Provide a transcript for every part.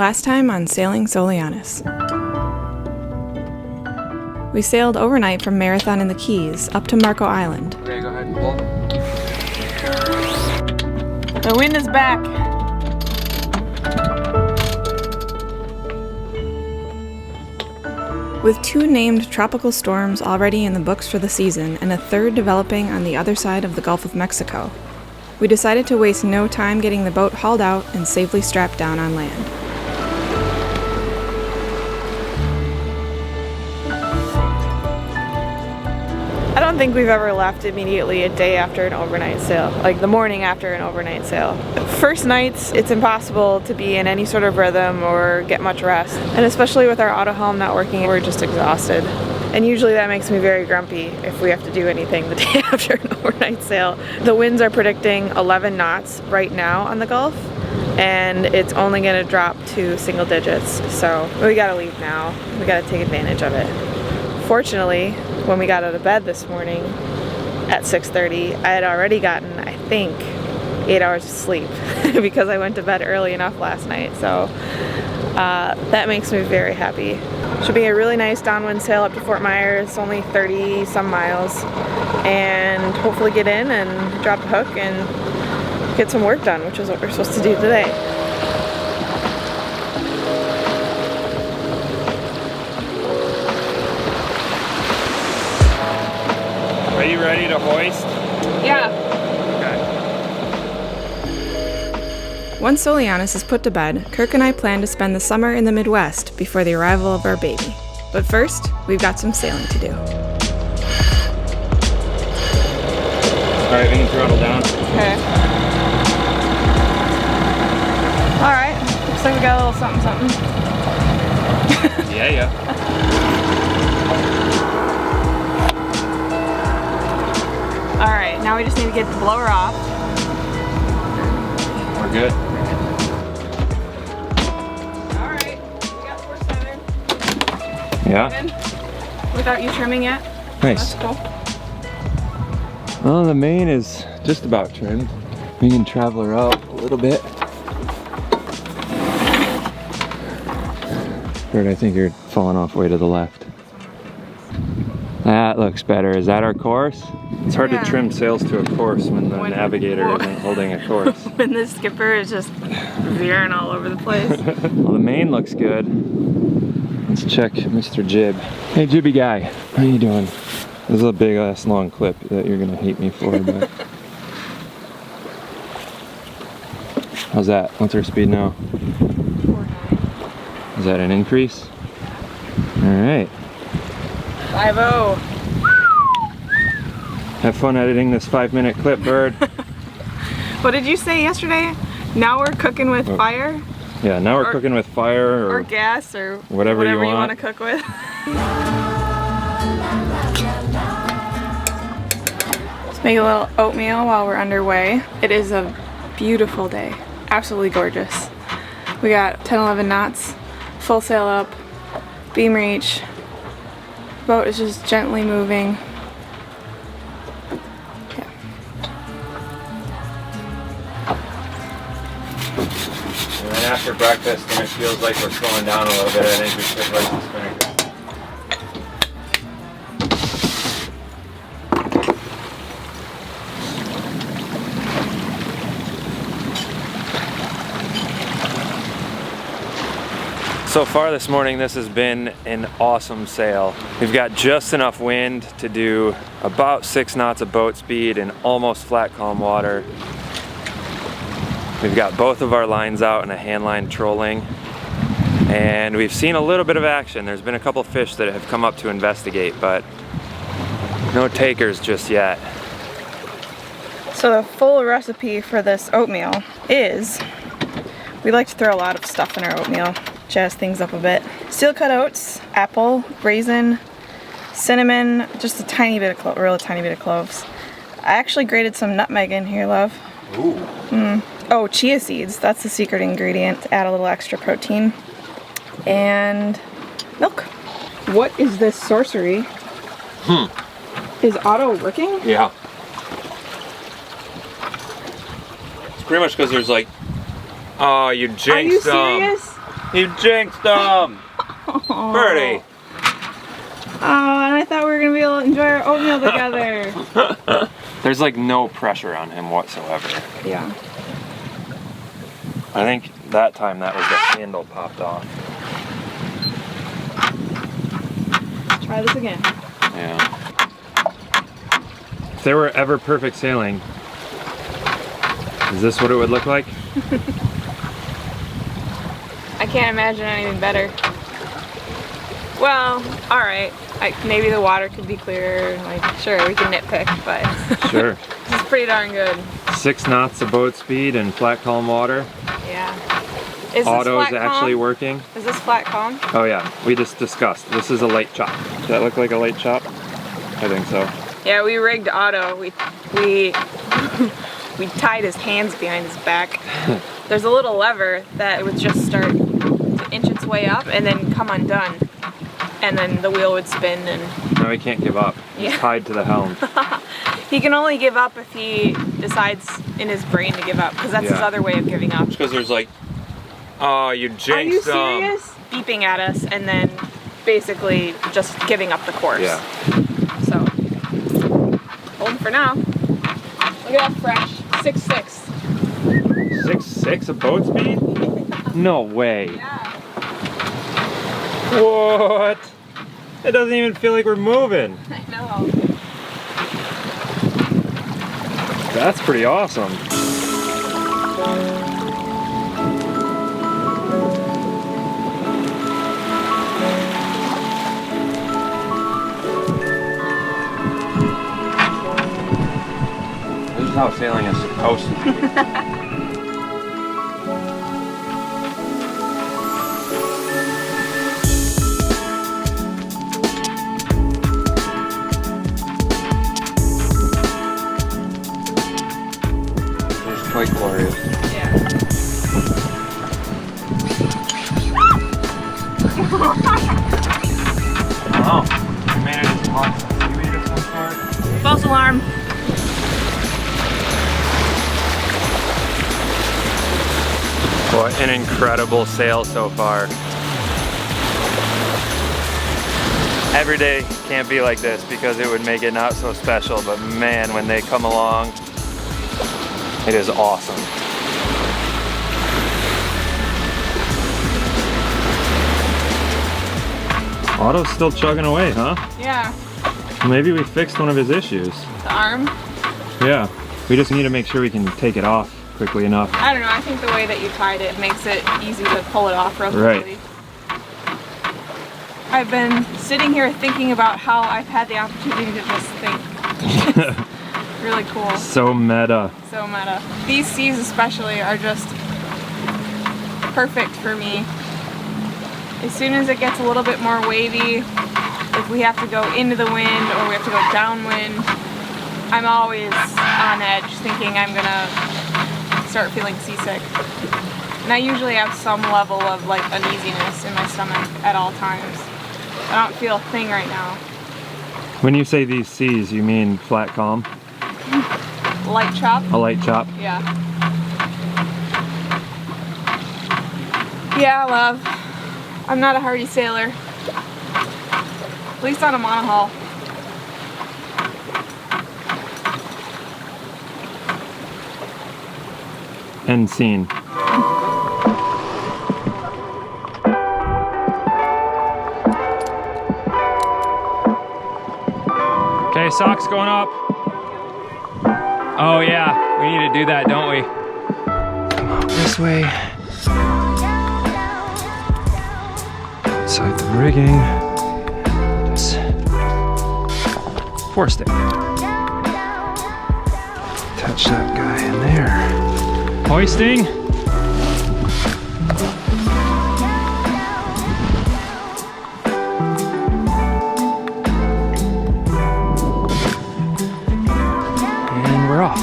Last time on Sailing Soulianis. We sailed overnight from Marathon in the Keys up to Marco Island. Okay, go ahead and pull. The wind is back. With 2 named tropical storms already in the books for the season and a 3rd developing on the other side of the Gulf of Mexico, we decided to waste no time getting the boat hauled out and safely strapped down on land. I don't think we've ever left immediately a day after an overnight sail, like the morning after an overnight sail. First nights, it's impossible to be in any sort of rhythm or get much rest. And especially with our auto-helm not working, we're just exhausted. And usually that makes me very grumpy if we have to do anything the day after an overnight sail. The winds are predicting 11 knots right now on the Gulf, and it's only gonna drop to single digits. So we gotta leave now. We gotta take advantage of it. Fortunately, when we got out of bed this morning at 6:30, I had already gotten, I think, 8 hours of sleep because I went to bed early enough last night. So that makes me very happy. Should be a really nice downwind sail up to Fort Myers, only 30 some miles, and hopefully get in and drop the hook and get some work done, which is what we're supposed to do today. Are you ready to hoist? Yeah. Okay. Once Soulianis is put to bed, Kirk and I plan to spend the summer in the Midwest before the arrival of our baby. But first, we've got some sailing to do. Driving, throttle down. Okay. Alright, looks like we got a little something something. Yeah. Alright, now we just need to get the blower off. We're good. Alright, we got 4.7. Yeah. Good. Without you trimming yet. Nice. That's cool. Well, the main is just about trimmed. We can travel her out a little bit. Bert, I think you're falling off way to the left. That looks better. Is that our course? It's hard to trim sails to a course when the navigator isn't holding a course. When the skipper is just veering all over the place. Well, the main looks good. Let's check Mr. Jib. Hey, Jibby guy, how you doing? This is a big ass long clip that you're gonna hate me for, but how's that? What's our speed now? 4.9. Is that an increase? All right. 5.0. Have fun editing this 5-minute clip, Bird. What did you say yesterday? Now we're cooking with fire? Yeah, now we're cooking with fire or gas or whatever you want to cook with. Let's make a little oatmeal while we're underway. It is a beautiful day. Absolutely gorgeous. We got 10-11 knots, full sail up, beam reach. Boat is just gently moving. Yeah. And then after breakfast, when it feels like we're slowing down a little bit, I think we should light the Spinnaker. So far this morning, this has been an awesome sail. We've got just enough wind to do about 6 knots of boat speed in almost flat calm water. We've got both of our lines out and a hand line trolling. And we've seen a little bit of action. There's been a couple fish that have come up to investigate, but no takers just yet. So the full recipe for this oatmeal is, we like to throw a lot of stuff in our oatmeal. Jazz things up a bit. Steel cut oats, apple, raisin, cinnamon, just a tiny bit of real tiny bit of cloves. I actually grated some nutmeg in here, love. Ooh. Oh, chia seeds. That's the secret ingredient to add a little extra protein. And milk. What is this sorcery? Is Otto working? Yeah. It's pretty much because there's like, oh, you jinxed them. Are you serious? You jinxed them! Birdie! Oh, and I thought we were gonna be able to enjoy our oatmeal together. There's like no pressure on him whatsoever. Yeah. I think that time that was the handle popped off. Let's try this again. Yeah. If there were ever perfect sailing, is this what it would look like? I can't imagine anything better. Well, all right. Maybe the water could be clearer. Like, sure, we can nitpick, but Sure. this is pretty darn good. 6 knots of boat speed and flat calm water. Yeah. Is Auto this is flat actually calm? working. Is this flat calm? Oh yeah, we just discussed. This is a light chop. Does that look like a light chop? I think so. Yeah, we rigged Otto. We we tied his hands behind his back. There's a little lever that would just start to inch its way up and then come undone. And then the wheel would spin and... Now he can't give up. He's tied to the helm. He can only give up if he decides in his brain to give up, because that's his other way of giving up. Because there's like, oh, you jinxed Are you them. serious? Beeping at us and then basically just giving up the course. Yeah. So, holding for now. Look at that fresh. 6'6". 6'6" of boat speed? No way. Yeah. What? It doesn't even feel like we're moving. I know. That's pretty awesome. This is how sailing is supposed to be. Quite glorious. Yeah. Oh, you made it as hot. You made it so far. False alarm. What an incredible sail so far. Every day can't be like this because it would make it not so special, but man, when they come along, it is awesome. Otto's still chugging away, huh? Yeah. Maybe we fixed one of his issues. The arm. Yeah, we just need to make sure we can take it off quickly enough. I don't know, I think the way that you tied it makes it easy to pull it off real quickly. Right. I've been sitting here thinking about how I've had the opportunity to just think. Really cool. So meta. So meta. These seas especially are just perfect for me. As soon as it gets a little bit more wavy, if we have to go into the wind or we have to go downwind, I'm always on edge thinking I'm gonna start feeling seasick. And I usually have some level of like uneasiness in my stomach at all times. I don't feel a thing right now. When you say these seas, you mean flat calm? Light chop? A light chop? Yeah. Yeah, love. I'm not a hardy sailor. At least on a monohull. End scene. Okay, socks going up. Oh yeah, we need to do that, don't we? Come on, this way. Inside the rigging. Just force it. Touch that guy in there. Hoisting. And we're off.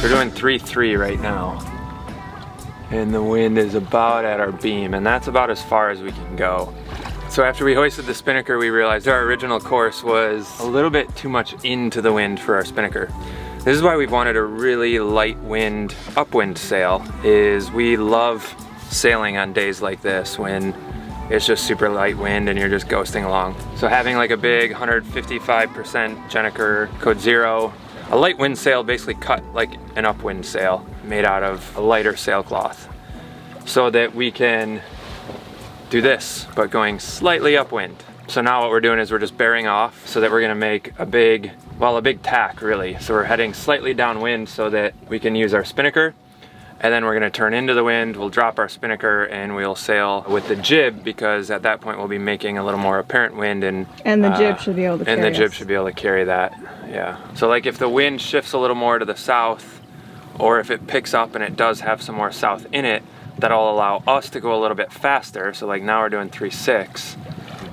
We're doing 3-3 right now. And the wind is about at our beam, and that's about as far as we can go. So after we hoisted the Spinnaker, we realized our original course was a little bit too much into the wind for our Spinnaker. This is why we've wanted a really light wind, upwind sail, is we love sailing on days like this when it's just super light wind and you're just ghosting along. So having like a big 155% Spinnaker Code Zero, a light wind sail basically cut like an upwind sail made out of a lighter sailcloth so that we can do this, but going slightly upwind. So now what we're doing is we're just bearing off so that we're gonna make a big tack really. So we're heading slightly downwind so that we can use our spinnaker, and then we're gonna turn into the wind, we'll drop our spinnaker and we'll sail with the jib, because at that point we'll be making a little more apparent wind and the jib should be able to carry And the jib us. should be able to carry that, yeah. So like if the wind shifts a little more to the south, or if it picks up and it does have some more south in it, that'll allow us to go a little bit faster. So like now we're doing 3/6,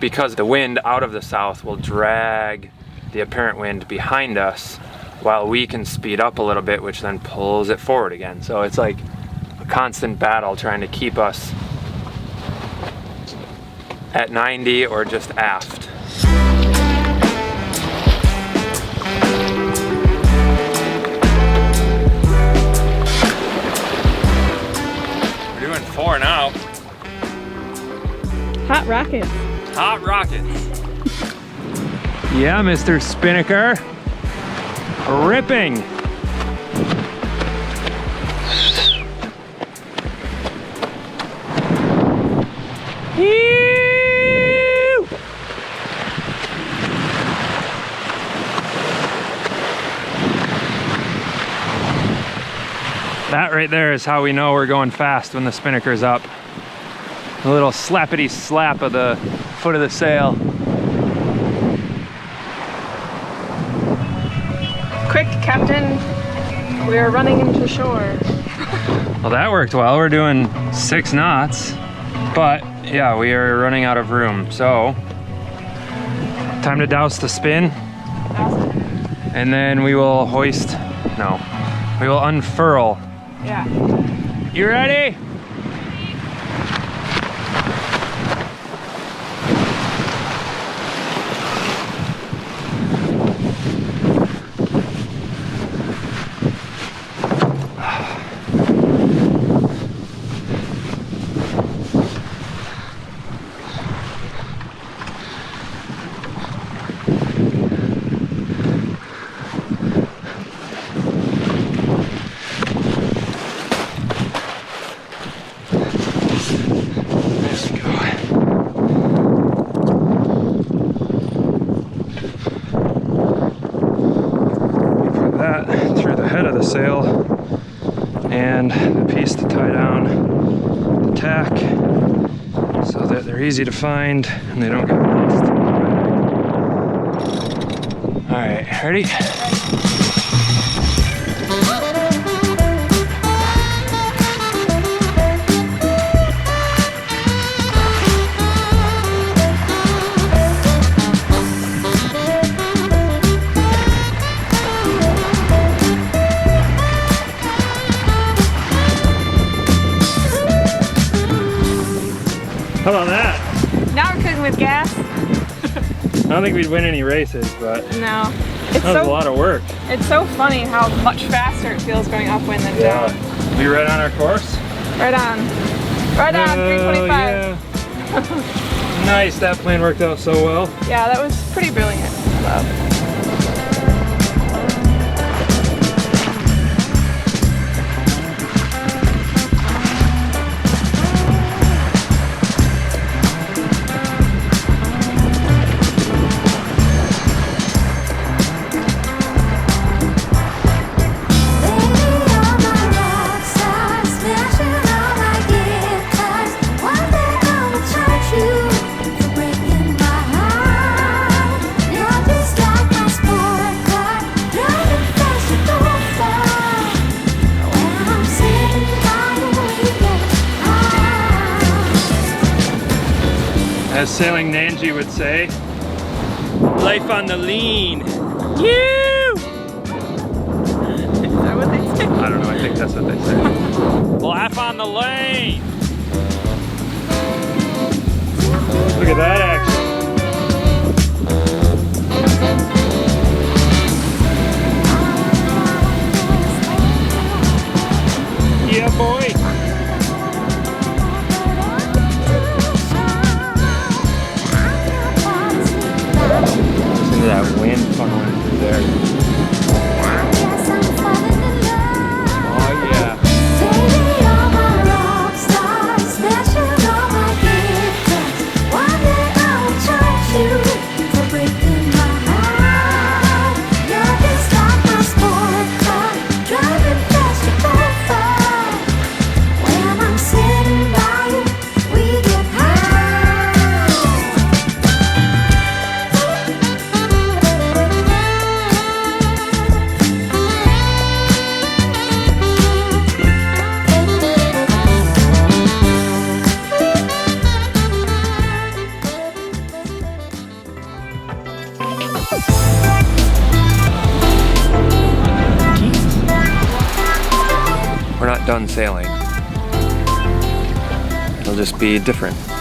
because the wind out of the south will drag the apparent wind behind us while we can speed up a little bit, which then pulls it forward again. So it's like a constant battle trying to keep us at 90 or just aft. We're doing 4 now. Hot rockets. Hot rockets. Yeah, Mr. Spinnaker. Ripping. Ew. That right there is how we know we're going fast, when the spinnaker's up. A little slappity slap of the foot of the sail. Quick, Captain. We are running into shore. Well, that worked well. We're doing 6 knots, but yeah, we are running out of room. So, time to douse the spin, and then we will we will unfurl. Yeah. You ready? Through the head of the sail, and the piece to tie down the tack so that they're easy to find and they don't get lost. All right, ready? How about that? Now we're cooking with gas. I don't think we'd win any races, but No. It's that was a lot of work. It's so funny how much faster it feels going upwind than down. We right on our course? Right on. Right on, 325. Yeah. Nice, that plan worked out so well. Yeah, that was pretty brilliant. Love. As Sailing Nanji would say, life on the lean. You! Is that what they say? I don't know, I think that's what they say. Life on the lane! Look at that action. boy. Listen to that wind funneling through there. Oh yeah. We're not done sailing. It'll just be different.